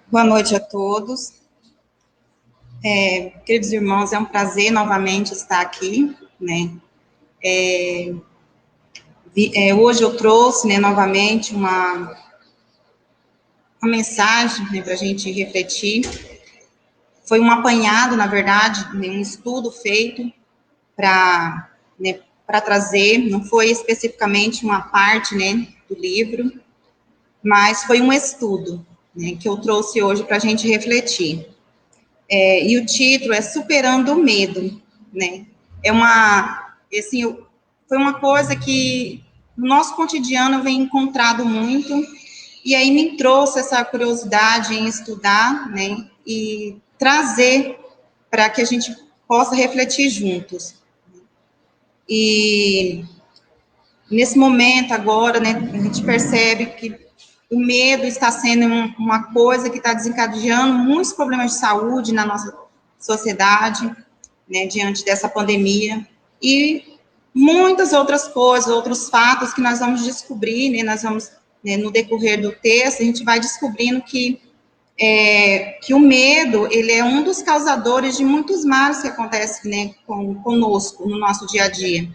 Boa noite a todos. Queridos irmãos, é um prazer novamente estar aqui, né? Hoje eu trouxe, né, novamente uma mensagem, né, para a gente refletir. Foi um apanhado, na verdade, né, um estudo feito para, né, para trazer, não foi especificamente uma parte, né, do livro, mas foi um estudo, né, que eu trouxe hoje para a gente refletir. E o título é Superando o Medo, né? Assim, foi uma coisa que no nosso cotidiano eu venho encontrado muito, e aí me trouxe essa curiosidade em estudar, né? E trazer para que a gente possa refletir juntos. E nesse momento agora, né, a gente percebe que o medo está sendo uma coisa que está desencadeando muitos problemas de saúde na nossa sociedade, né, diante dessa pandemia, e muitas outras coisas, outros fatos que nós vamos descobrir, né, no decorrer do texto, a gente vai descobrindo que o medo, ele é um dos causadores de muitos males que acontecem, né, conosco, no nosso dia a dia.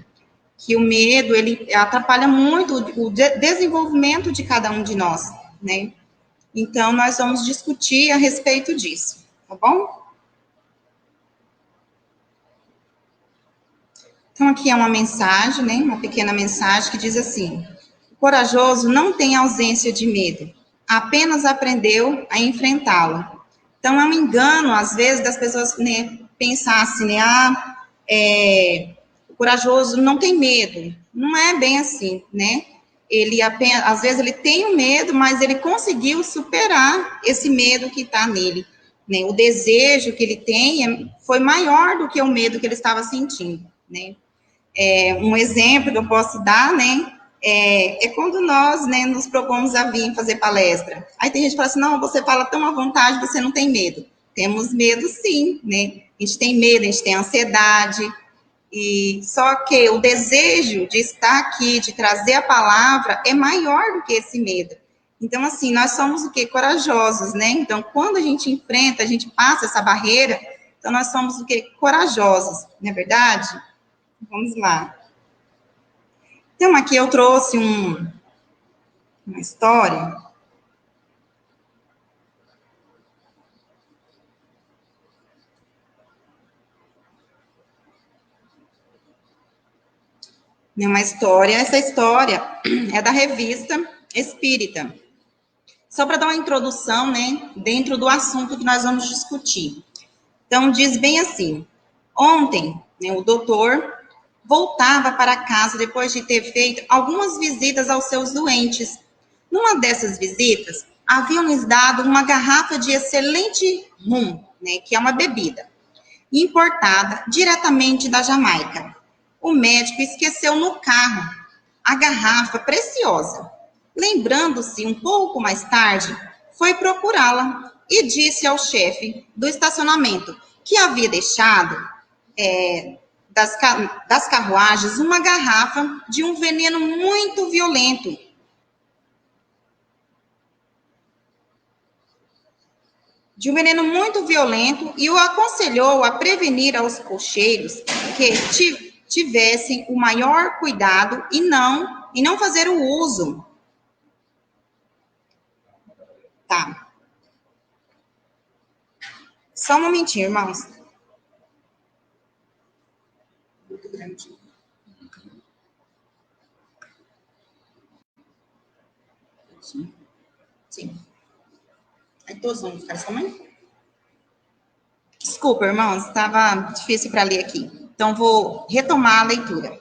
Que o medo, ele atrapalha muito o desenvolvimento de cada um de nós, né? Então, nós vamos discutir a respeito disso, tá bom? Então, aqui é uma mensagem, né? Uma pequena mensagem que diz assim: o corajoso não tem ausência de medo, apenas aprendeu a enfrentá-lo. Então, é um engano, às vezes, das pessoas, né, pensar assim, né? O corajoso não tem medo. Não é bem assim, né? Ele apenas, às vezes ele tem o medo, mas ele conseguiu superar esse medo que está nele, né? O desejo que ele tem foi maior do que o medo que ele estava sentindo, né? Um exemplo que eu posso dar, né? É quando nós, né, nos propomos a vir fazer palestra. Aí tem gente que fala assim, não, você fala tão à vontade, você não tem medo. Temos medo sim, né? A gente tem medo, a gente tem ansiedade, e só que o desejo de estar aqui, de trazer a palavra, é maior do que esse medo. Então, assim, nós somos o quê? Corajosos, né? Então, quando a gente enfrenta, a gente passa essa barreira, então nós somos o quê? Corajosos, não é verdade? Vamos lá. Então, aqui eu trouxe uma história. Essa história é da Revista Espírita. Só para dar uma introdução, né, dentro do assunto que nós vamos discutir. Então, diz bem assim: ontem, né, o doutor voltava para casa depois de ter feito algumas visitas aos seus doentes. Numa dessas visitas, haviam-lhes dado uma garrafa de excelente rum, né, que é uma bebida, importada diretamente da Jamaica. O médico esqueceu no carro a garrafa preciosa. Lembrando-se um pouco mais tarde, foi procurá-la e disse ao chefe do estacionamento que havia deixado das carruagens uma garrafa de um veneno muito violento. E o aconselhou a prevenir aos cocheiros que tivessem o maior cuidado e não fazer o uso. Tá. Só um momentinho, irmãos. Muito grande. Sim. Aí todos vão ficar desse tamanho? Desculpa, irmãos, estava difícil para ler aqui. Então, vou retomar a leitura.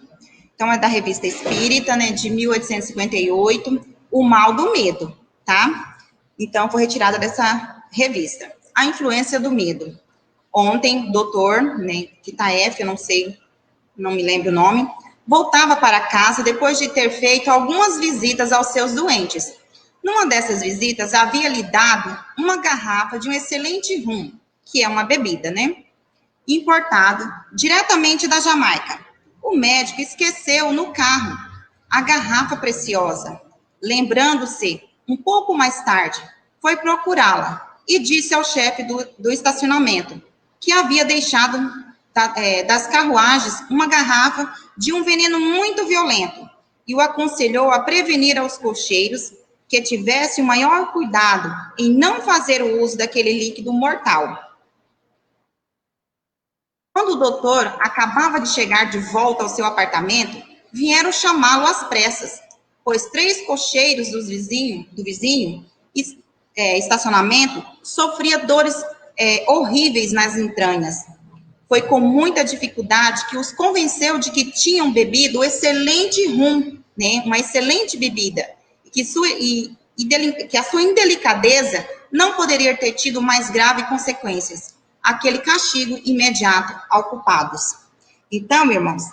Então, é da Revista Espírita, né, de 1858, O Mal do Medo, tá? Então, foi retirada dessa revista. A Influência do Medo. Ontem, doutor, né, Kitaef, eu não sei, não me lembro o nome, voltava para casa depois de ter feito algumas visitas aos seus doentes. Numa dessas visitas, havia lhe dado uma garrafa de um excelente rum, que é uma bebida, né? Importado diretamente da Jamaica. O médico esqueceu no carro a garrafa preciosa. Lembrando-se, um pouco mais tarde, foi procurá-la e disse ao chefe do estacionamento que havia deixado das carruagens uma garrafa de um veneno muito violento e o aconselhou a prevenir aos cocheiros que tivesse o maior cuidado em não fazer o uso daquele líquido mortal. Quando o doutor acabava de chegar de volta ao seu apartamento, vieram chamá-lo às pressas, pois 3 cocheiros do vizinho estacionamento sofria dores horríveis nas entranhas. Foi com muita dificuldade que os convenceu de que tinham bebido o excelente rum, né, uma excelente bebida, que a sua indelicadeza não poderia ter tido mais graves consequências, aquele castigo imediato aos culpados. Então, irmãos,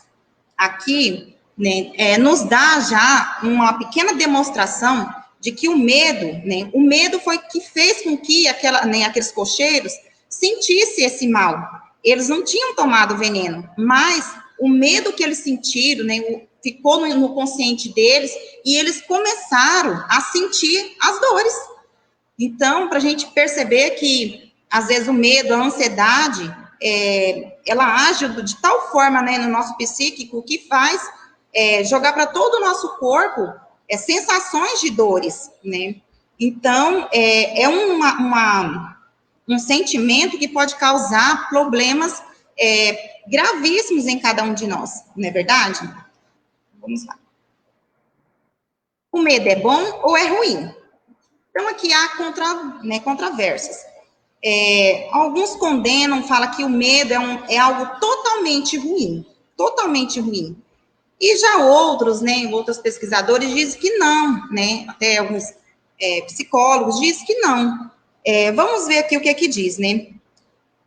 aqui, né, nos dá já uma pequena demonstração de que o medo foi que fez com que aqueles cocheiros sentissem esse mal. Eles não tinham tomado veneno, mas o medo que eles sentiram, né, ficou no consciente deles e eles começaram a sentir as dores. Então, para a gente perceber que, às vezes, o medo, a ansiedade, ela age de tal forma, né, no nosso psíquico que faz jogar para todo o nosso corpo sensações de dores, né? Então, é um sentimento que pode causar problemas gravíssimos em cada um de nós, não é verdade? Vamos lá. O medo é bom ou é ruim? Então, aqui há controvérsias. Alguns condenam, falam que o medo é algo totalmente ruim, totalmente ruim. E já outros, né, outros pesquisadores dizem que não, né, até alguns psicólogos dizem que não. Vamos ver aqui o que é que diz, né?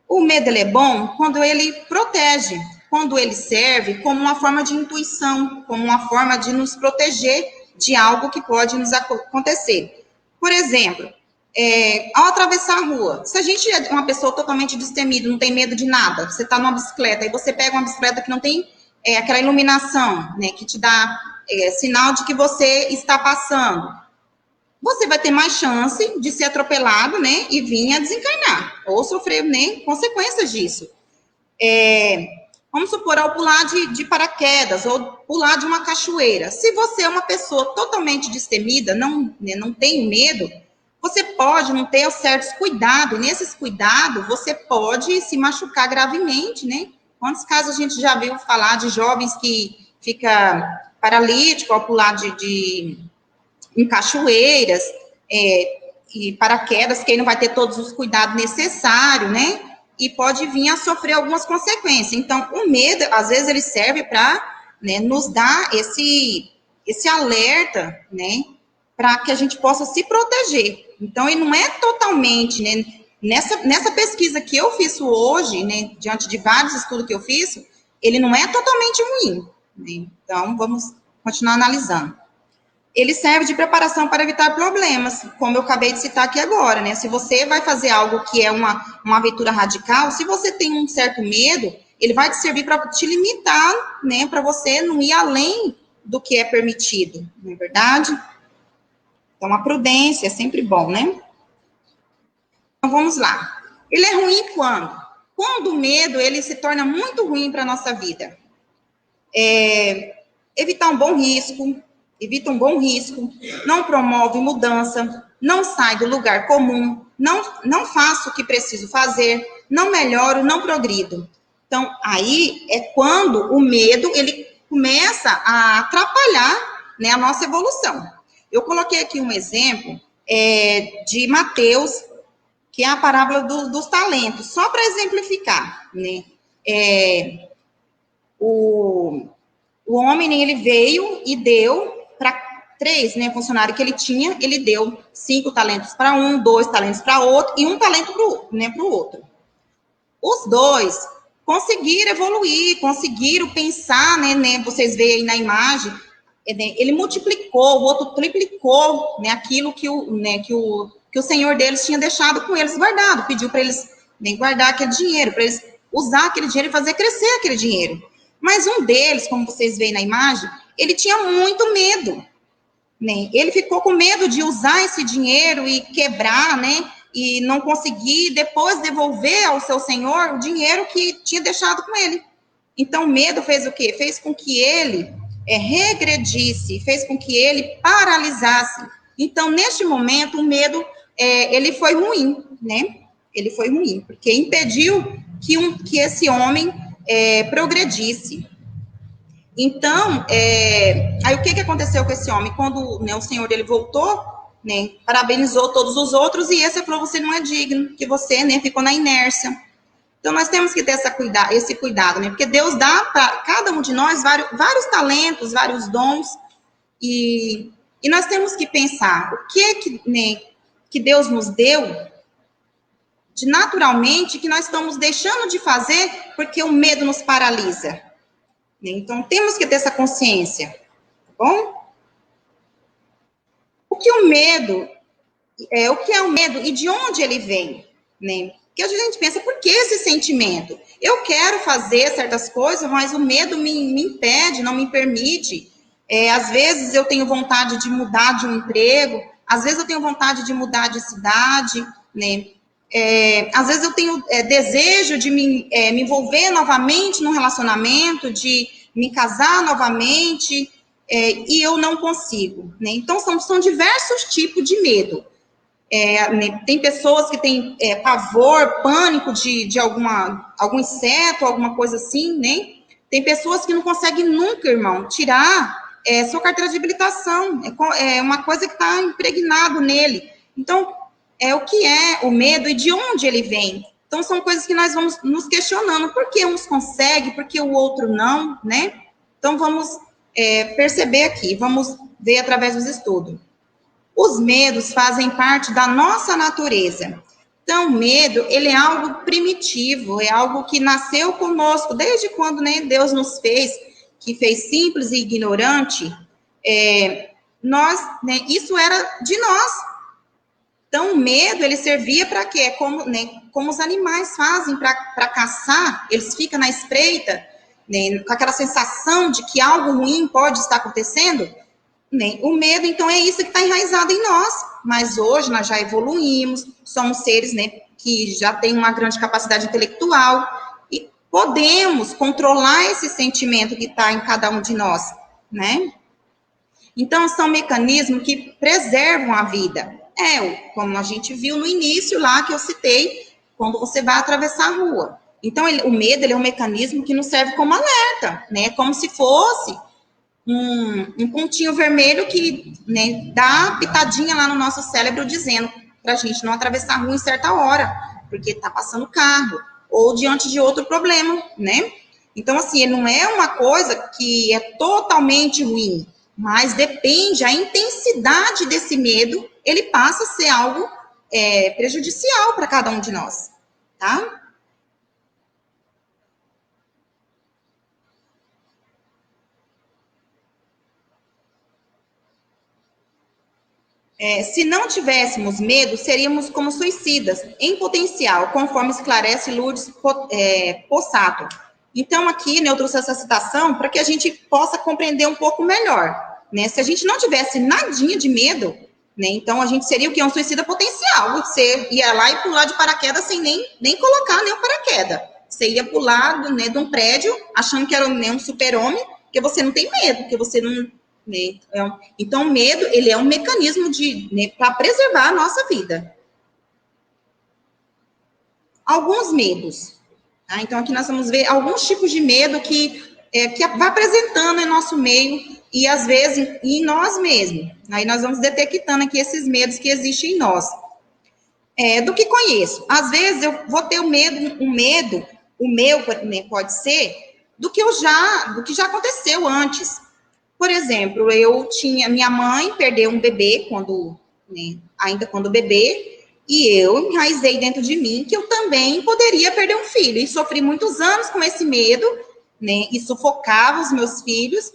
O medo ele é bom quando ele protege, quando ele serve como uma forma de intuição, como uma forma de nos proteger de algo que pode nos acontecer. Por exemplo, ao atravessar a rua, se a gente é uma pessoa totalmente destemida, não tem medo de nada, você está numa bicicleta e você pega uma bicicleta que não tem aquela iluminação, né, que te dá sinal de que você está passando, você vai ter mais chance de ser atropelado, né, e vir a desencarnar, ou sofrer, né, consequências disso. Vamos supor, ao pular de paraquedas, ou pular de uma cachoeira. Se você é uma pessoa totalmente destemida, não tem medo, você pode não ter certos cuidados, e nesses cuidados, você pode se machucar gravemente, né? Quantos casos a gente já viu falar de jovens que ficam paralíticos ao pular em cachoeiras, e paraquedas, que aí não vai ter todos os cuidados necessários, né? E pode vir a sofrer algumas consequências. Então, o medo, às vezes, ele serve para, né, nos dar esse alerta, né? Para que a gente possa se proteger. Então, ele não é totalmente, né? Nessa pesquisa que eu fiz hoje, né, diante de vários estudos que eu fiz, ele não é totalmente ruim, né? Então, vamos continuar analisando. Ele serve de preparação para evitar problemas, como eu acabei de citar aqui agora, né? Se você vai fazer algo que é uma aventura radical, se você tem um certo medo, ele vai te servir para te limitar, né? Para você não ir além do que é permitido, não é verdade? Então, a prudência é sempre bom, né? Então, vamos lá. Ele é ruim quando? Quando o medo, ele se torna muito ruim para a nossa vida. Evita um bom risco, não promove mudança, não sai do lugar comum, não faço o que preciso fazer, não melhoro, não progrido. Então, aí é quando o medo, ele começa a atrapalhar, né, a nossa evolução. Eu coloquei aqui um exemplo de Mateus, que é a parábola dos talentos, só para exemplificar, né? O homem, ele veio e deu para 3, né, funcionários que ele tinha, ele deu 5 talentos para um, 2 talentos para outro e 1 talento para o outro. Os 2 conseguiram evoluir, conseguiram pensar, né, vocês veem aí na imagem, ele multiplicou, o outro triplicou, né, aquilo que o Senhor deles tinha deixado com eles guardado, pediu para eles, né, guardar aquele dinheiro, para eles usar aquele dinheiro e fazer crescer aquele dinheiro. Mas um deles, como vocês veem na imagem, ele tinha muito medo, né? Ele ficou com medo de usar esse dinheiro e quebrar, né? E não conseguir depois devolver ao seu senhor o dinheiro que tinha deixado com ele. Então, o medo fez o quê? Fez com que ele regredisse, fez com que ele paralisasse. Então, neste momento, o medo, ele foi ruim, né? Ele foi ruim, porque impediu que esse homem progredisse. Então, aí o que aconteceu com esse homem? Quando, né, o senhor dele voltou, né, parabenizou todos os outros, e esse falou, você não é digno, que você, né, ficou na inércia. Então, nós temos que ter esse cuidado, né? Porque Deus dá para cada um de nós vários talentos, vários dons, e nós temos que pensar o que é que Deus nos deu de naturalmente que nós estamos deixando de fazer porque o medo nos paralisa. Então, temos que ter essa consciência, tá bom? O que é o medo e de onde ele vem, né? Porque a gente pensa, por que esse sentimento? Eu quero fazer certas coisas, mas o medo me impede, não me permite. Às vezes eu tenho vontade de mudar de um emprego, às vezes eu tenho vontade de mudar de cidade, né? Às vezes eu tenho desejo de me envolver novamente num relacionamento, de me casar novamente, e eu não consigo, né? Então, são diversos tipos de medo. Tem pessoas que têm pavor, pânico de algum inseto, alguma coisa assim, né? Tem pessoas que não conseguem nunca, irmão, tirar sua carteira de habilitação. É uma coisa que está impregnado nele. Então, o que é o medo e de onde ele vem? Então, são coisas que nós vamos nos questionando. Por que uns conseguem, por que o outro não, né? Então, vamos perceber aqui, vamos ver através dos estudos. Os medos fazem parte da nossa natureza. Então, o medo, ele é algo primitivo, é algo que nasceu conosco, desde quando, né, Deus nos fez, que fez simples e ignorante, né, isso era de nós. Então, o medo, ele servia para quê? Como os animais fazem para caçar, eles ficam na espreita, né, com aquela sensação de que algo ruim pode estar acontecendo. O medo, então, é isso que está enraizado em nós. Mas hoje nós já evoluímos, somos seres, né, que já têm uma grande capacidade intelectual e podemos controlar esse sentimento que está em cada um de nós, né? Então, são mecanismos que preservam a vida. Como a gente viu no início lá que eu citei, quando você vai atravessar a rua. Então, o medo, ele é um mecanismo que nos serve como alerta, né? Como se fosse um pontinho vermelho que, né, dá pitadinha lá no nosso cérebro dizendo para a gente não atravessar a rua em certa hora, porque está passando carro, ou diante de outro problema, né? Então, assim, não é uma coisa que é totalmente ruim, mas depende, a intensidade desse medo, ele passa a ser algo prejudicial para cada um de nós, tá? Se não tivéssemos medo, seríamos como suicidas, em potencial, conforme esclarece Lourdes Possato. Então, aqui, né, eu trouxe essa citação para que a gente possa compreender um pouco melhor, né? Se a gente não tivesse nadinha de medo, né, então a gente seria o quê? Um suicida potencial. Você ia lá e pular de paraquedas sem nem colocar nem o paraquedas. Você ia pular, né, de um prédio, achando que era, né, um super-homem, porque você não tem medo, porque você não... Né? Então, o medo, ele é um mecanismo né, para preservar a nossa vida. Alguns medos. Tá? Então, aqui nós vamos ver alguns tipos de medo que vai apresentando em nosso meio e, às vezes, em nós mesmos. Aí nós vamos detectando aqui esses medos que existem em nós. Do que conheço. Às vezes, eu vou ter um medo, o meu, né, pode ser, do que já aconteceu antes. Por exemplo, minha mãe perdeu um bebê ainda quando bebê, E eu enraizei dentro de mim que eu também poderia perder um filho. E sofri muitos anos com esse medo, né? E sufocava os meus filhos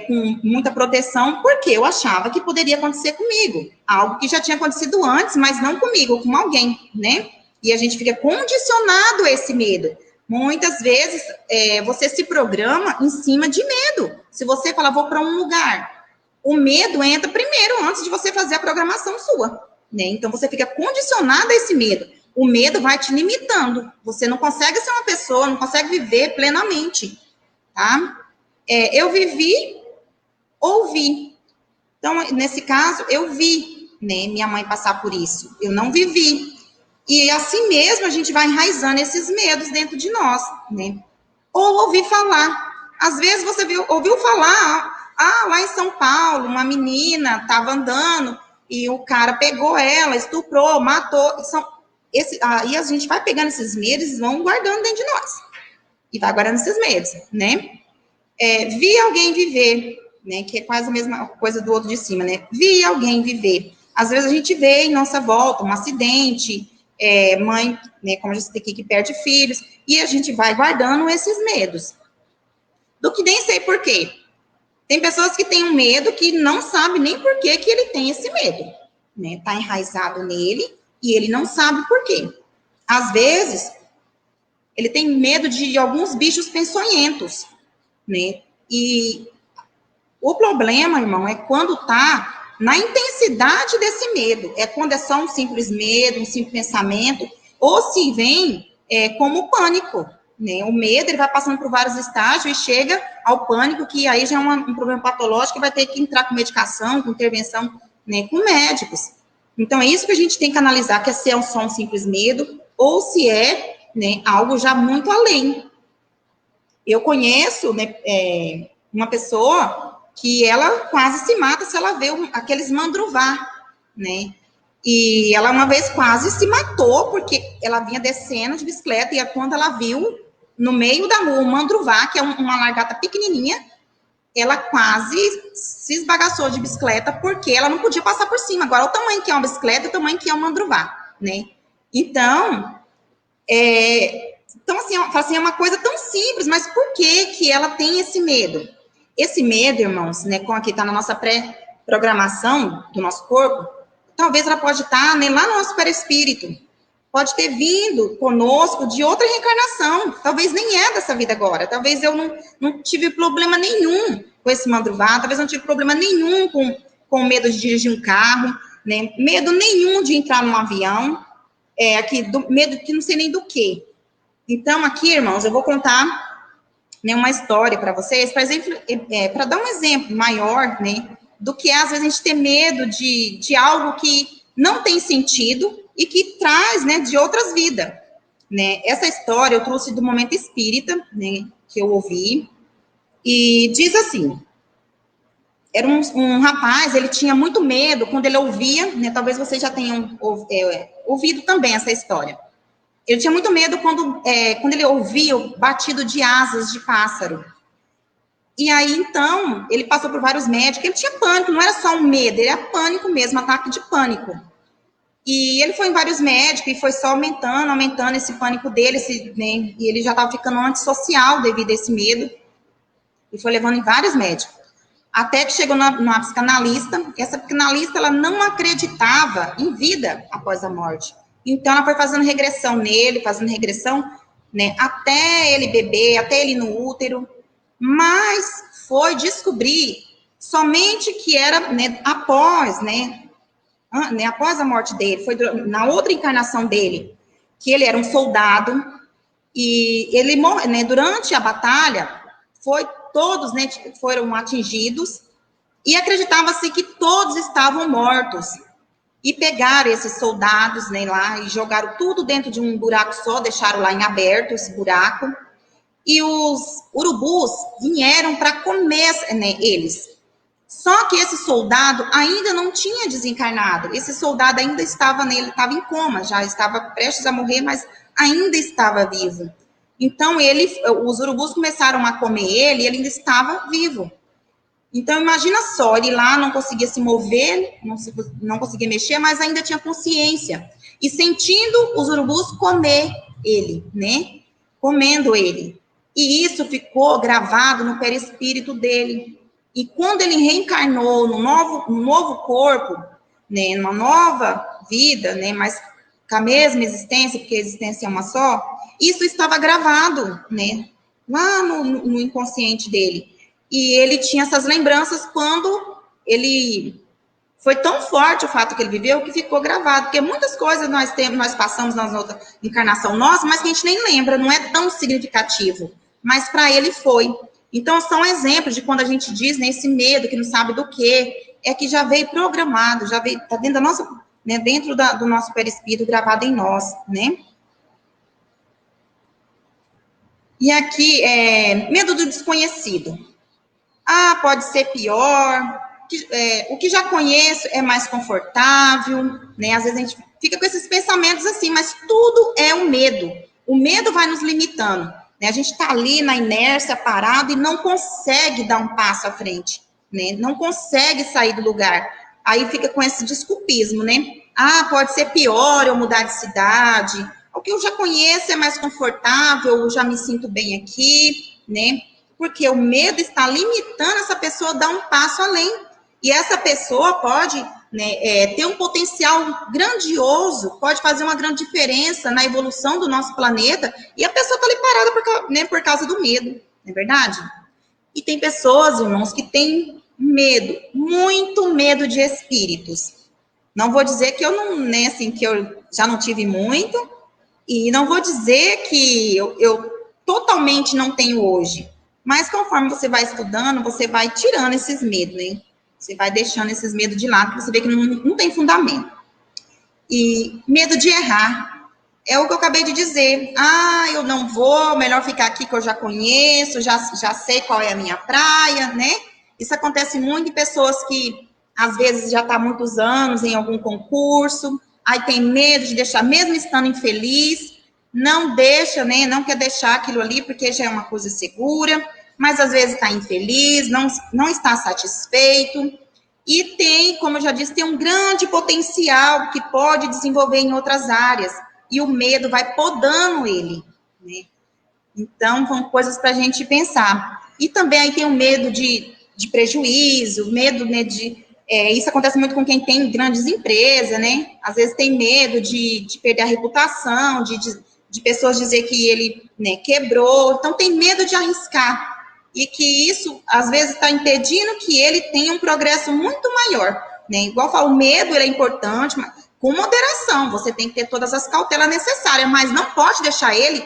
com muita proteção, porque eu achava que poderia acontecer comigo. Algo que já tinha acontecido antes, mas não comigo, com alguém, né? E a gente fica condicionado a esse medo. Muitas vezes, você se programa em cima de medo. Se você falar, vou para um lugar, o medo entra primeiro, antes de você fazer a programação sua, né? Então, você fica condicionado a esse medo. O medo vai te limitando. Você não consegue ser uma pessoa, não consegue viver plenamente, tá? Eu vivi, ouvi. Então, nesse caso, eu vi, né, minha mãe passar por isso. Eu não vivi. E assim mesmo a gente vai enraizando esses medos dentro de nós, né? Ou ouvir falar. Às vezes você ouviu falar, lá em São Paulo, uma menina estava andando e o cara pegou ela, estuprou, matou. Aí a gente vai pegando esses medos e vão guardando dentro de nós. E vai guardando esses medos, né? Vi alguém viver, né? Que é quase a mesma coisa do outro de cima, né? Vi alguém viver. Às vezes a gente vê em nossa volta um acidente, mãe, né, como a gente tem aqui, que perde filhos, e a gente vai guardando esses medos. Do que nem sei por quê. Tem pessoas que têm um medo que não sabe nem por que ele tem esse medo, né? Tá enraizado nele e ele não sabe por quê. Às vezes, ele tem medo de alguns bichos peçonhentos, né? E o problema, irmão, é quando tá na intensidade desse medo. É quando é só um simples medo, um simples pensamento, ou se vem como pânico, né? O medo, ele vai passando por vários estágios e chega ao pânico, que aí já é um problema patológico que vai ter que entrar com medicação, com intervenção, né, com médicos. Então, é isso que a gente tem que analisar, que é se é só um simples medo, ou se é, né, algo já muito além. Eu conheço, né, uma pessoa que ela quase se mata se ela vê aqueles mandruvá, né? E ela uma vez quase se matou, porque ela vinha descendo de bicicleta, e quando ela viu, no meio da rua, um mandruvá, que é uma lagarta pequenininha, ela quase se esbagaçou de bicicleta, porque ela não podia passar por cima. Agora, o tamanho que é uma bicicleta, o tamanho que é um mandruvá, né? Então, assim, é uma coisa tão simples, mas por que ela tem esse medo? Esse medo, irmãos, né, como aqui está na nossa pré-programação do nosso corpo, talvez ela pode estar, né, lá no nosso perispírito, pode ter vindo conosco de outra reencarnação, talvez nem é dessa vida agora, talvez eu não tive problema nenhum com esse mandruvá, talvez não tive problema nenhum com medo de dirigir um carro, né, medo nenhum de entrar num avião, medo que não sei nem do que. Então, aqui, irmãos, eu vou contar, né, uma história para vocês, para dar um exemplo maior, né, do que às vezes a gente ter medo de algo que não tem sentido e que traz, né, de outras vidas, né. Essa história eu trouxe do Momento Espírita, né, que eu ouvi, e diz assim: era um rapaz, ele tinha muito medo quando ele ouvia, né, talvez vocês já tenham ouvido também essa história. Ele tinha muito medo quando ele ouvia o batido de asas de pássaro. E aí, então, ele passou por vários médicos, ele tinha pânico, não era só um medo, ele era pânico mesmo, ataque de pânico. E ele foi em vários médicos e foi só aumentando esse pânico dele, né, e ele já estava ficando antissocial devido a esse medo. E foi levando em vários médicos. Até que chegou numa psicanalista. Essa psicanalista, ela não acreditava em vida após a morte. Então, ela foi fazendo regressão nele, né, até ele beber, até ele ir no útero. Mas foi descobrir somente que era, né, após a morte dele, foi na outra encarnação dele, que ele era um soldado, e ele, né, durante a batalha, todos, né, foram atingidos, e acreditava-se que todos estavam mortos. E pegaram esses soldados, né, lá e jogaram tudo dentro de um buraco só, deixaram lá em aberto esse buraco. E os urubus vieram para comer, né, eles. Só que esse soldado ainda não tinha desencarnado. Esse soldado ainda estava nele, estava em coma, já estava prestes a morrer, mas ainda estava vivo. Então, os urubus começaram a comer ele e ele ainda estava vivo. Então, imagina só, ele lá não conseguia se mover, não conseguia mexer, mas ainda tinha consciência. e sentindo os urubus comer ele, né? Comendo ele. E isso ficou gravado no perispírito dele. E quando ele reencarnou no novo corpo, né, numa nova vida, né, mas com a mesma existência, porque a existência é uma só, isso estava gravado, né, lá no inconsciente dele. E ele tinha essas lembranças quando ele foi tão forte o fato que ele viveu que ficou gravado, porque muitas coisas nós passamos na outra encarnação nossa, mas que a gente nem lembra, não é tão significativo. Mas para ele foi. Então, são exemplos de quando a gente diz, né, esse medo que não sabe do que, é que já veio programado, já veio, está dentro da nossa, né, dentro do nosso perispírito, gravado em nós, né? E aqui, medo do desconhecido. Ah, pode ser pior, o que já conheço é mais confortável, né? Às vezes a gente fica com esses pensamentos assim, mas tudo é um medo. O medo vai nos limitando, né? A gente está ali na inércia, parado, e não consegue dar um passo à frente, né? Não consegue sair do lugar. Aí fica com esse desculpismo, né? Ah, pode ser pior eu mudar de cidade. O que eu já conheço é mais confortável, eu já me sinto bem aqui, né? Porque o medo está limitando essa pessoa a dar um passo além. E essa pessoa pode, né, ter um potencial grandioso, pode fazer uma grande diferença na evolução do nosso planeta, e a pessoa está ali parada por causa do medo, não é verdade? E tem pessoas, irmãos, que têm medo, muito medo de espíritos. Não vou dizer que eu não, né, assim, que eu já não tive muito, e não vou dizer que eu totalmente não tenho hoje. Mas conforme você vai estudando, você vai tirando esses medos, né? Você vai deixando esses medos de lado, porque você vê que não tem fundamento. E medo de errar. É o que eu acabei de dizer. Ah, eu não vou, melhor ficar aqui que eu já conheço, já sei qual é a minha praia, né? Isso acontece muito em pessoas que, às vezes, já está há muitos anos em algum concurso, aí tem medo de deixar, mesmo estando infeliz, não deixa, né? Não quer deixar aquilo ali, porque já é uma coisa segura, mas às vezes está infeliz, não está satisfeito, e tem, como eu já disse, tem um grande potencial que pode desenvolver em outras áreas, e o medo vai podando ele, né? Então, são coisas para a gente pensar. E também aí tem o medo de prejuízo, medo, né, isso acontece muito com quem tem grandes empresas, né? Às vezes tem medo de perder a reputação, de pessoas dizer que ele, né, quebrou. Então, tem medo de arriscar. E que isso, às vezes, está impedindo que ele tenha um progresso muito maior, né? Igual eu falo, o medo ele é importante, mas com moderação. Você tem que ter todas as cautelas necessárias, mas não pode deixar ele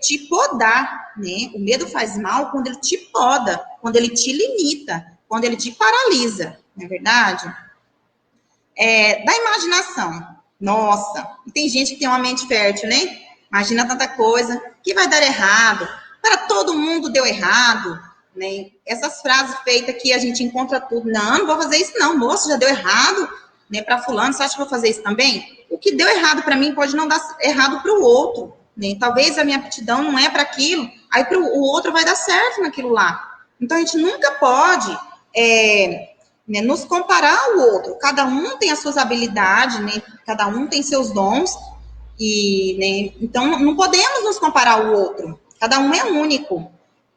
te podar, né? O medo faz mal quando ele te poda, quando ele te limita, quando ele te paralisa, não é verdade? Da imaginação. Nossa, e tem gente que tem uma mente fértil, né? Imagina tanta coisa que vai dar errado. Para todo mundo deu errado, né? Essas frases feitas que a gente encontra tudo. Não vou fazer isso não, moço, já deu errado, né? Para fulano, você acha que eu vou fazer isso também? O que deu errado para mim pode não dar errado para o outro, né? Talvez a minha aptidão não é para aquilo, aí para o outro vai dar certo naquilo lá. Então a gente nunca pode né, nos comparar ao outro. Cada um tem as suas habilidades, né? Cada um tem seus dons, e, né, então não podemos nos comparar ao outro. Cada um é único.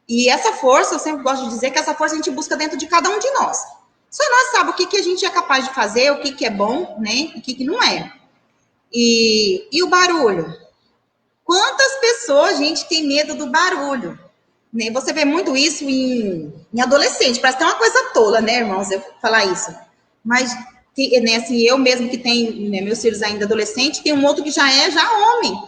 E essa força, eu sempre gosto de dizer que essa força a gente busca dentro de cada um de nós. Só nós sabemos o que a gente é capaz de fazer, o que é bom, né? E o que não é. E o barulho? Quantas pessoas, gente, tem medo do barulho? Né? Você vê muito isso em adolescente. Parece que é uma coisa tola, né, irmãos, eu falar isso. Mas, né, assim, eu mesmo que tenho, né, meus filhos ainda adolescentes, tem um outro que já homem.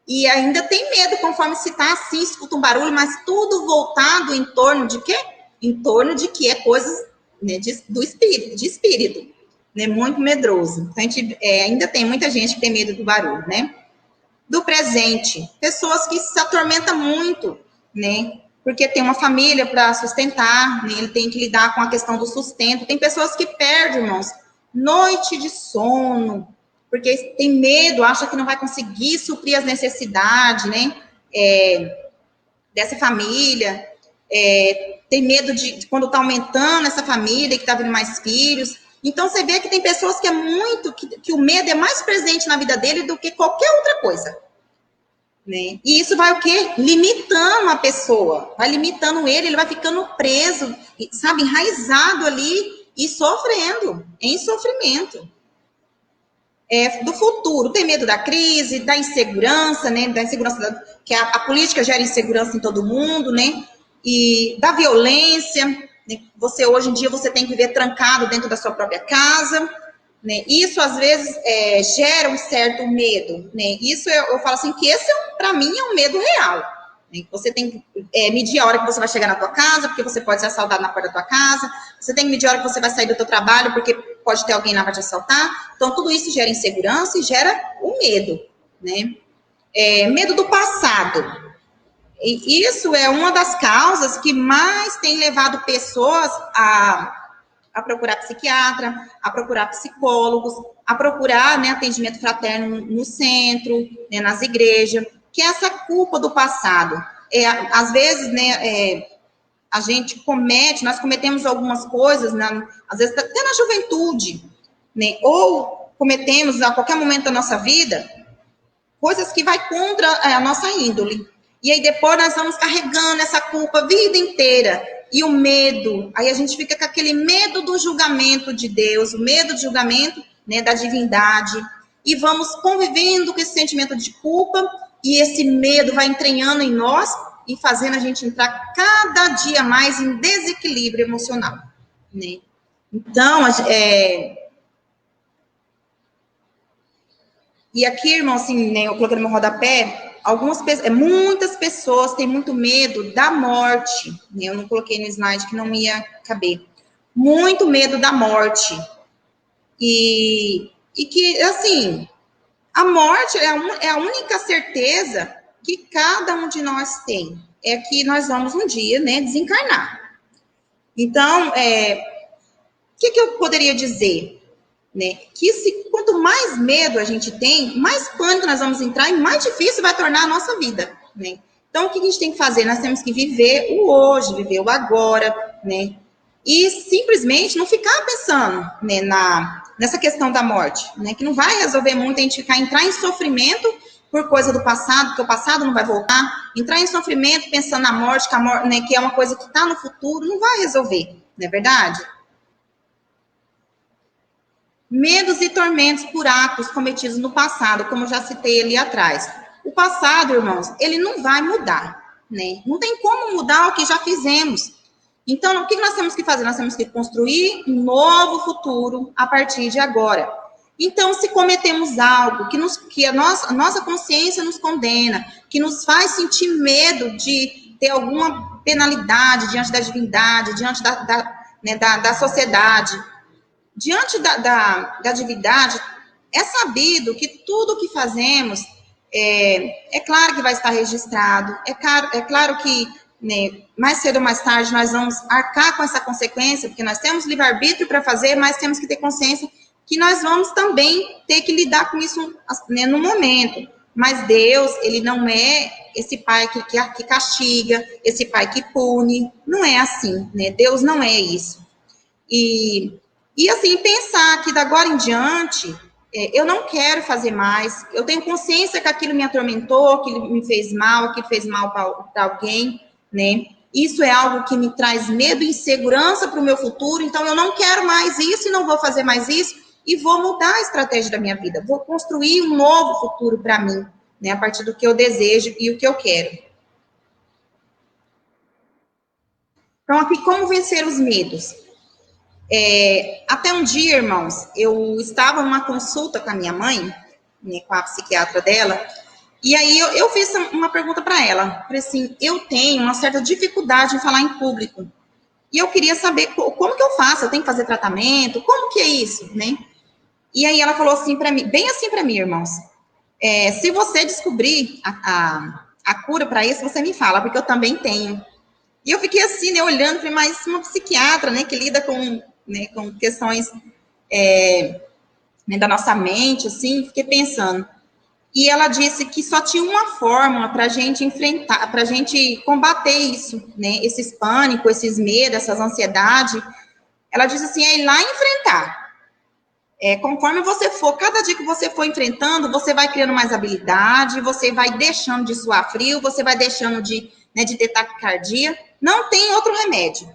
E ainda tem medo, conforme se está assim, escuta um barulho, mas tudo voltado em torno de quê? Em torno de que é coisas, né, do espírito, de espírito, né, muito medroso. Então, a gente, ainda tem muita gente que tem medo do barulho, né? Do presente, pessoas que se atormentam muito, né? Porque tem uma família para sustentar, né? Ele tem que lidar com a questão do sustento. Tem pessoas que perdem, irmãos, noite de sono, porque tem medo, acha que não vai conseguir suprir as necessidades, né? Dessa família. Tem medo de quando está aumentando essa família, que está vindo mais filhos, Então, você vê que tem pessoas que que o medo é mais presente na vida dele do que qualquer outra coisa. Né? E isso vai o quê? Limitando a pessoa, vai limitando ele vai ficando preso, sabe, enraizado ali e sofrendo, em sofrimento. Do futuro, tem medo da crise, da insegurança, né? Da insegurança, que a política gera insegurança em todo mundo, né? E da violência, né? Hoje em dia, você tem que viver trancado dentro da sua própria casa, né? Isso, às vezes, gera um certo medo, né? Isso, eu falo assim, que esse, para mim, é um medo real. Né? Você tem que medir a hora que você vai chegar na tua casa, porque você pode ser assaltado na porta da tua casa. Você tem que medir a hora que você vai sair do teu trabalho, porque pode ter alguém lá para te assaltar. Então, tudo isso gera insegurança e gera o medo, né? Medo do passado. E isso é uma das causas que mais tem levado pessoas a procurar psiquiatra, a procurar psicólogos, a procurar, né, atendimento fraterno no centro, né, nas igrejas, que é essa culpa do passado. Às vezes, né, nós cometemos algumas coisas, né, às vezes até na juventude, né, ou cometemos a qualquer momento da nossa vida, coisas que vai contra a nossa índole. E aí depois nós vamos carregando essa culpa a vida inteira. E o medo, aí a gente fica com aquele medo do julgamento de Deus, o medo do julgamento, né, da divindade, e vamos convivendo com esse sentimento de culpa, e esse medo vai entranhando em nós e fazendo a gente entrar cada dia mais em desequilíbrio emocional, né? Então, e aqui, irmão, assim, né, eu coloquei no meu rodapé, muitas pessoas têm muito medo da morte, né? Eu não coloquei no slide que não ia caber. Muito medo da morte. E que, assim, a morte é a única certeza que cada um de nós tem. É que nós vamos um dia, né, desencarnar. Então, o que eu poderia dizer? Né? Que quanto mais medo a gente tem, mais pânico nós vamos entrar e mais difícil vai tornar a nossa vida, né? Então, o que a gente tem que fazer? Nós temos que viver o hoje, viver o agora, né? E simplesmente não ficar pensando, né, nessa questão da morte, né? Que não vai resolver muito a gente entrar em sofrimento por coisa do passado, porque o passado não vai voltar. Entrar em sofrimento pensando na morte, né, que é uma coisa que está no futuro, não vai resolver, não é verdade? Medos e tormentos por atos cometidos no passado, como eu já citei ali atrás. O passado, irmãos, ele não vai mudar, né? Não tem como mudar o que já fizemos. Então, o que nós temos que fazer? Nós temos que construir um novo futuro a partir de agora. Então, se cometemos algo que a nossa consciência nos condena, que nos faz sentir medo de ter alguma penalidade diante da divindade, diante da sociedade, diante da divindade, é sabido que tudo que fazemos, é claro que vai estar registrado, é claro que, né, mais cedo ou mais tarde nós vamos arcar com essa consequência, porque nós temos livre-arbítrio para fazer, mas temos que ter consciência que nós vamos também ter que lidar com isso, né, no momento. Mas Deus, ele não é esse pai que castiga, esse pai que pune, não é assim, né? Deus não é isso. E assim, pensar que da agora em diante, eu não quero fazer mais, eu tenho consciência que aquilo me atormentou, que me fez mal, que fez mal para alguém, né? Isso é algo que me traz medo e insegurança para o meu futuro, então eu não quero mais isso e não vou fazer mais isso, e vou mudar a estratégia da minha vida, vou construir um novo futuro para mim, né? A partir do que eu desejo e o que eu quero. Então, aqui, como vencer os medos? Até um dia, irmãos, eu estava numa consulta com a minha mãe, né, com a psiquiatra dela, e aí eu fiz uma pergunta para ela. Falei assim, eu tenho uma certa dificuldade em falar em público. E eu queria saber como que eu faço, eu tenho que fazer tratamento, como que é isso, né? E aí ela falou assim para mim, bem assim para mim, irmãos, se você descobrir a cura para isso, você me fala, porque eu também tenho. E eu fiquei assim, né, olhando, falei, mas uma psiquiatra, né, que lida com questões né, da nossa mente, assim, fiquei pensando. E ela disse que só tinha uma fórmula para a gente enfrentar, para a gente combater isso, né, esses pânicos, esses medos, essas ansiedades. Ela disse assim, é ir lá enfrentar. Conforme você for, cada dia que você for enfrentando, você vai criando mais habilidade, você vai deixando de suar frio, você vai deixando de ter taquicardia. Não tem outro remédio.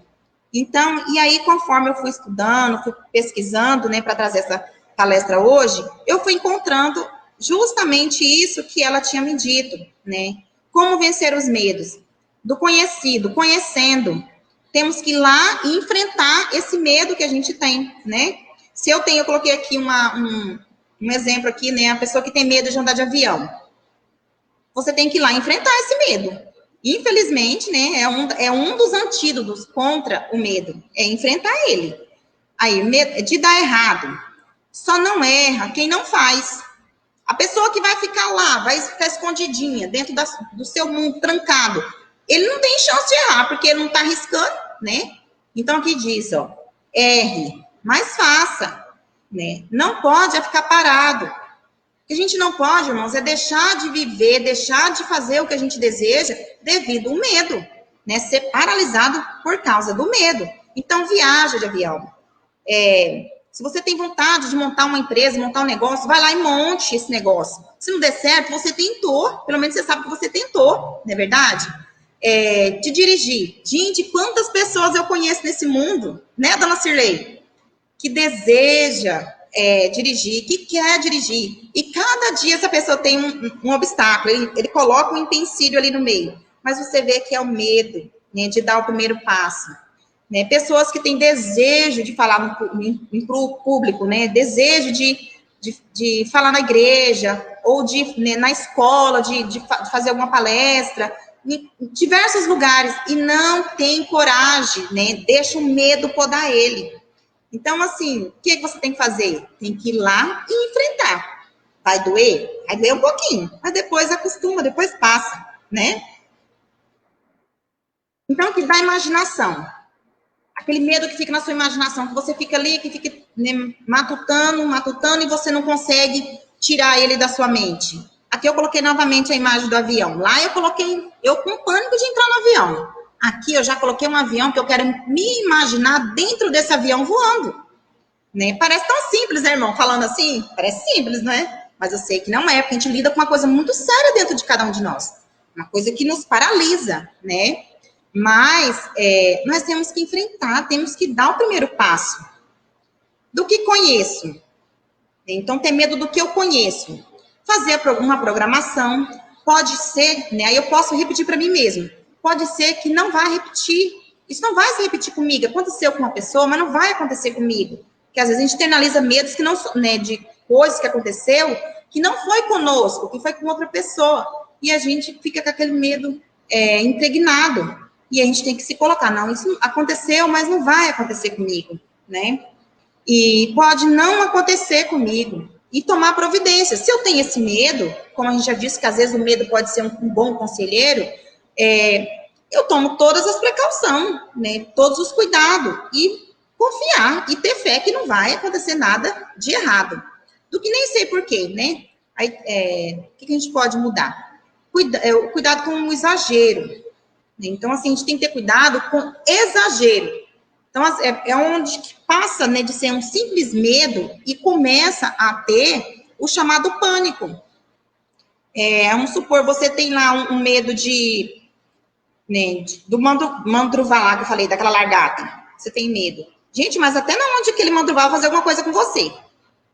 Então, e aí, conforme eu fui estudando, fui pesquisando, né, para trazer essa palestra hoje, eu fui encontrando justamente isso que ela tinha me dito, né? Como vencer os medos? Do conhecido, conhecendo. Temos que ir lá e enfrentar esse medo que a gente tem, né? Se eu tenho, eu coloquei aqui um exemplo aqui, né? A pessoa que tem medo de andar de avião. Você tem que ir lá enfrentar esse medo. Infelizmente, né? É um dos antídotos contra o medo. É enfrentar ele. Aí, medo de dar errado. Só não erra quem não faz. A pessoa que vai ficar lá, vai ficar escondidinha, dentro do seu mundo, trancado, ele não tem chance de errar, porque ele não está arriscando, né? Então, aqui diz, ó, erre, mas faça, né? Não pode ficar parado. O que a gente não pode, irmãos, é deixar de viver, deixar de fazer o que a gente deseja devido ao medo, né? Ser paralisado por causa do medo. Então, viaja de avião. Se você tem vontade de montar uma empresa, montar um negócio, vai lá e monte esse negócio. Se não der certo, você tentou, pelo menos você sabe que você tentou, não é verdade? De dirigir. Gente, quantas pessoas eu conheço nesse mundo, né, dona Cirlei? Que deseja dirigir, que quer dirigir. E cada dia essa pessoa tem um obstáculo, ele coloca um empecilho ali no meio. Mas você vê que é o medo, né, de dar o primeiro passo. Né? Pessoas que têm desejo de falar em público, né? Desejo de falar na igreja, ou né, na escola, de fazer alguma palestra, em diversos lugares, e não tem coragem, né? Deixa o medo podar ele. Então, assim, o que você tem que fazer? Tem que ir lá e enfrentar. Vai doer? Vai doer um pouquinho, mas depois acostuma, depois passa, né? Então, que dá imaginação. Aquele medo que fica na sua imaginação, que você fica ali, que fica, né, matutando, e você não consegue tirar ele da sua mente. Aqui eu coloquei novamente a imagem do avião. Lá eu coloquei, eu com pânico de entrar no avião. Aqui eu já coloquei um avião que eu quero me imaginar dentro desse avião voando. Né? Parece tão simples, né, irmão? Falando assim, parece simples, né? Mas eu sei que não é, porque a gente lida com uma coisa muito séria dentro de cada um de nós. Uma coisa que nos paralisa, né? Mas nós temos que enfrentar, temos que dar o primeiro passo. Do que conheço. Então, ter medo do que eu conheço. Fazer uma programação. Pode ser, né? Aí eu posso repetir para mim mesmo. Pode ser que não vá repetir. Isso não vai se repetir comigo. Aconteceu com uma pessoa, mas não vai acontecer comigo. Porque às vezes a gente internaliza medos que não, né, de coisas que aconteceu, que não foi conosco, que foi com outra pessoa. E a gente fica com aquele medo impregnado. E a gente tem que se colocar, não, isso aconteceu, mas não vai acontecer comigo, né? E pode não acontecer comigo. E tomar providência. Se eu tenho esse medo, como a gente já disse que às vezes o medo pode ser um bom conselheiro, eu tomo todas as precauções, né? Todos os cuidados. E confiar e ter fé que não vai acontecer nada de errado. Do que nem sei por quê, né? Aí, o que a gente pode mudar? Cuidado com o exagero. Então, assim, a gente tem que ter cuidado com exagero. Então, é onde passa, né, de ser um simples medo e começa a ter o chamado pânico. Vamos supor, você tem lá um medo do mandruval lá que eu falei, daquela largata. Você tem medo. Gente, mas até na onde aquele mandruval vai fazer alguma coisa com você?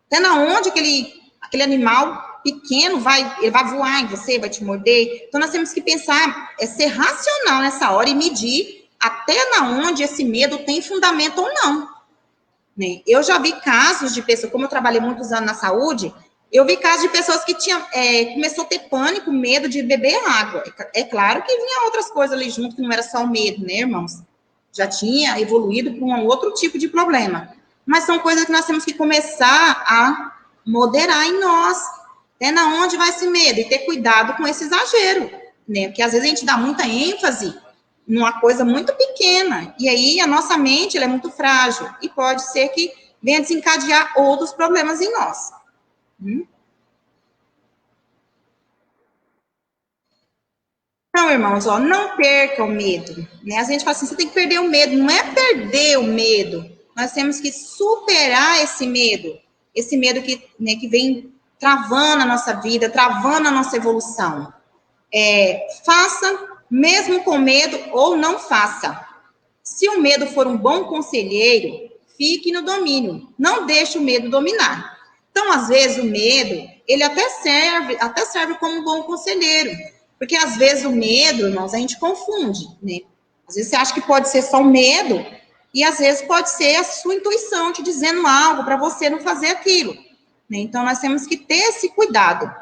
Até na onde aquele animal pequeno ele vai voar em você, vai te morder. Então, nós temos que pensar, ser racional nessa hora e medir até na onde esse medo tem fundamento ou não. Né? Eu já vi casos de pessoas, como eu trabalhei muitos anos na saúde, eu vi casos de pessoas que começou a ter pânico, medo de beber água. É claro que vinha outras coisas ali junto, que não era só o medo, né, irmãos? Já tinha evoluído para um outro tipo de problema. Mas são coisas que nós temos que começar a moderar em nós. Até na onde vai esse medo? E ter cuidado com esse exagero, né? Porque às vezes a gente dá muita ênfase numa coisa muito pequena. E aí a nossa mente ela é muito frágil. E pode ser que venha desencadear outros problemas em nós. Então, irmãos, não perca o medo. Né? A gente fala assim, você tem que perder o medo. Não é perder o medo. Nós temos que superar esse medo. esse medo que, né, que vem travando a nossa vida, travando a nossa evolução. Faça, mesmo com medo, ou não faça. Se o medo for um bom conselheiro, fique no domínio, não deixe o medo dominar. Então, às vezes, o medo, ele até serve como um bom conselheiro, porque às vezes o medo, irmãos, a gente confunde, né? Às vezes você acha que pode ser só o medo, e às vezes pode ser a sua intuição te dizendo algo para você não fazer aquilo, né? Então, nós temos que ter esse cuidado.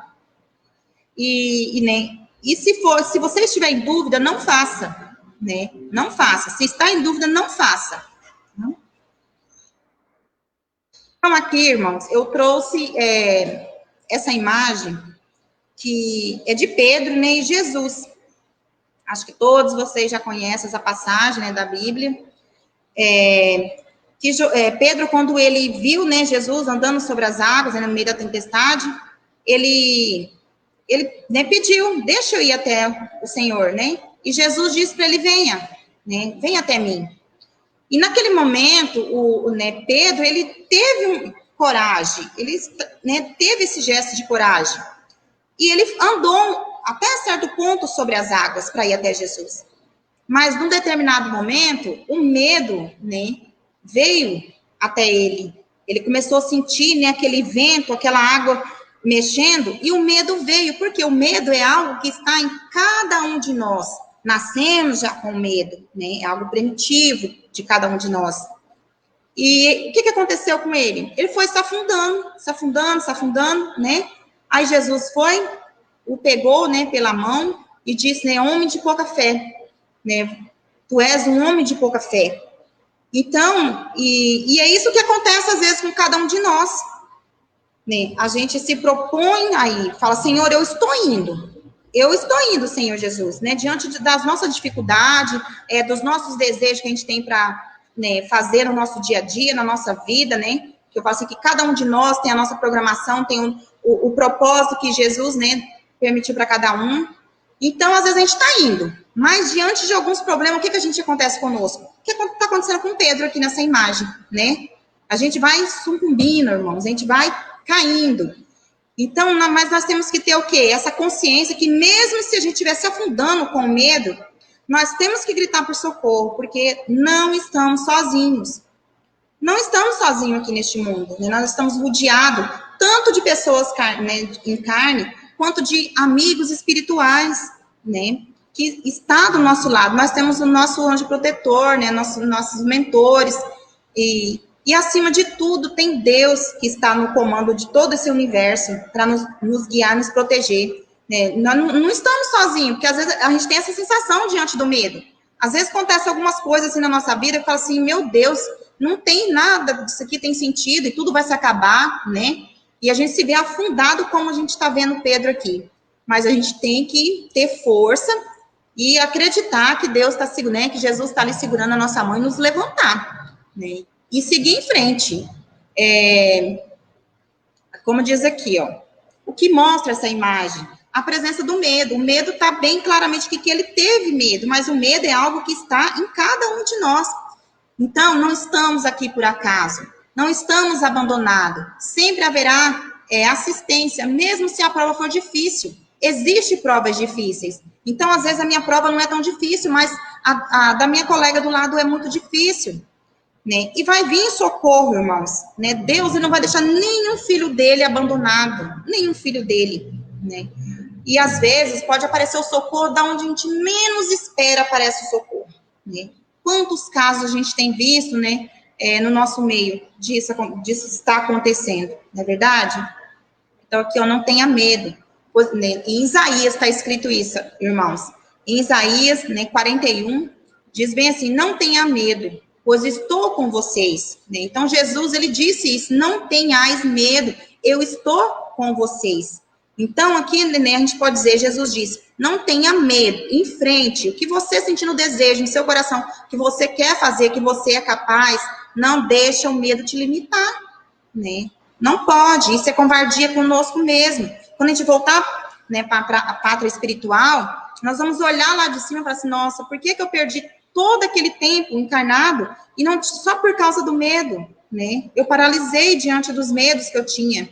E se você estiver em dúvida, não faça, né? Não faça. Se está em dúvida, não faça. Então, aqui, irmãos, eu trouxe essa imagem que é de Pedro, né, e Jesus. Acho que todos vocês já conhecem essa passagem, né, da Bíblia. Pedro, quando ele viu, né, Jesus andando sobre as águas, né, no meio da tempestade, ele né, pediu, deixa eu ir até o Senhor, né? E Jesus disse para ele, venha, né? Venha até mim. E naquele momento, né, Pedro, ele teve coragem, ele, né, teve esse gesto de coragem. E ele andou até certo ponto sobre as águas para ir até Jesus. Mas num determinado momento, o medo, né, veio até ele. Ele começou a sentir, né, aquele vento, aquela água mexendo, e o medo veio, porque o medo é algo que está em cada um de nós. Nascemos já com medo, né? É algo primitivo de cada um de nós. E o que aconteceu com ele? Ele foi se afundando, né? Aí Jesus foi, o pegou, né, pela mão e disse, né, homem de pouca fé, né? Tu és um homem de pouca fé. Então, e é isso que acontece às vezes com cada um de nós, né? A gente se propõe aí, fala, Senhor, eu estou indo, Senhor Jesus, né? Diante das nossas dificuldades, dos nossos desejos que a gente tem para, né, fazer no nosso dia a dia, na nossa vida, né? Que eu falo assim, que cada um de nós tem a nossa programação, tem o propósito que Jesus, né, permitiu para cada um. Então, às vezes a gente está indo, mas diante de alguns problemas, o que a gente acontece conosco? O que está acontecendo com Pedro aqui nessa imagem, né? A gente vai sucumbindo, irmãos, a gente vai caindo. Então, mas nós temos que ter o quê? Essa consciência que mesmo se a gente estiver se afundando com medo, nós temos que gritar por socorro, porque não estamos sozinhos. Não estamos sozinhos aqui neste mundo, né? Nós estamos rodeados tanto de pessoas né, em carne, quanto de amigos espirituais, né? Que está do nosso lado. Nós temos o nosso anjo protetor, né? Nossos mentores, e acima de tudo, tem Deus que está no comando de todo esse universo para nos guiar, nos proteger. Né? Nós não estamos sozinhos, porque às vezes a gente tem essa sensação diante do medo. Às vezes acontece algumas coisas assim na nossa vida e fala assim, meu Deus, não tem nada disso aqui tem sentido e tudo vai se acabar, né? E a gente se vê afundado como a gente está vendo Pedro aqui. Mas a gente tem que ter força e acreditar que Deus está segurando, né? Que Jesus está ali segurando a nossa mão e nos levantar, né? E seguir em frente. Como diz aqui, ó, o que mostra essa imagem? A presença do medo. O medo está bem claramente que ele teve medo, mas o medo é algo que está em cada um de nós. Então, não estamos aqui por acaso, não estamos abandonados. Sempre haverá assistência, mesmo se a prova for difícil. Existem provas difíceis. Então, às vezes, a minha prova não é tão difícil, mas a da minha colega do lado é muito difícil. Né? E vai vir socorro, irmãos. Né? Deus não vai deixar nenhum filho dele abandonado, nenhum filho dele. Né? E às vezes pode aparecer o socorro da onde a gente menos espera aparece o socorro. Né? Quantos casos a gente tem visto, né, no nosso meio disso está acontecendo, não é verdade? Então aqui, ó, não tenha medo. Né? Em Isaías está escrito isso, irmãos. Em Isaías, né, 41, diz bem assim, não tenha medo, pois estou com vocês. Né? Então, Jesus, ele disse isso, não tenhais medo, eu estou com vocês. Então, aqui, né, a gente pode dizer, Jesus disse, não tenha medo, enfrente, o que você sentir no desejo, no seu coração, que você quer fazer, que você é capaz, não deixa o medo te limitar, né? Não pode, isso é covardia conosco mesmo. Quando a gente voltar, né, para a pátria espiritual, nós vamos olhar lá de cima e falar assim, nossa, por que eu perdi todo aquele tempo encarnado e não só por causa do medo, né? Eu paralisei diante dos medos que eu tinha.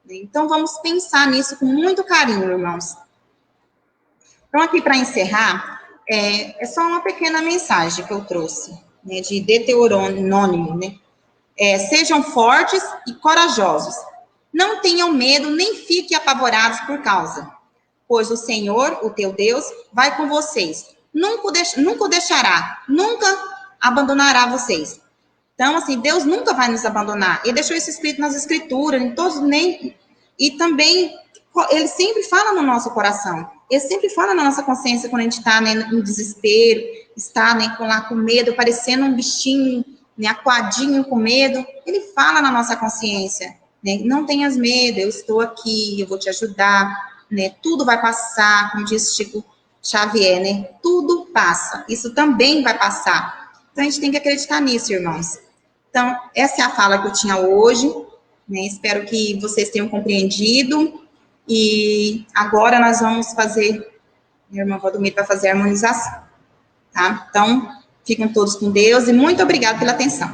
Né? Então, vamos pensar nisso com muito carinho, irmãos. Então, aqui para encerrar, é só uma pequena mensagem que eu trouxe, né, de Deuteronômio, né? Sejam fortes e corajosos. Não tenham medo, nem fiquem apavorados por causa, pois o Senhor, o teu Deus, vai com vocês. Nunca o deixará, nunca abandonará vocês. Então, assim, Deus nunca vai nos abandonar. Ele deixou isso escrito nas Escrituras, em todos, e também, ele sempre fala no nosso coração. Ele sempre fala na nossa consciência quando a gente está, né, em desespero, está, né, lá com medo, parecendo um bichinho, né, acuadinho com medo. Ele fala na nossa consciência, né, não tenhas medo, eu estou aqui, eu vou te ajudar, né, tudo vai passar, como diz Chico Xavier, né, tudo passa, isso também vai passar. Então, a gente tem que acreditar nisso, irmãos. Então, essa é a fala que eu tinha hoje, né, espero que vocês tenham compreendido, e agora nós vamos fazer, minha irmã Valdomiro vai fazer a harmonização, tá? Então, fiquem todos com Deus, e muito obrigada pela atenção.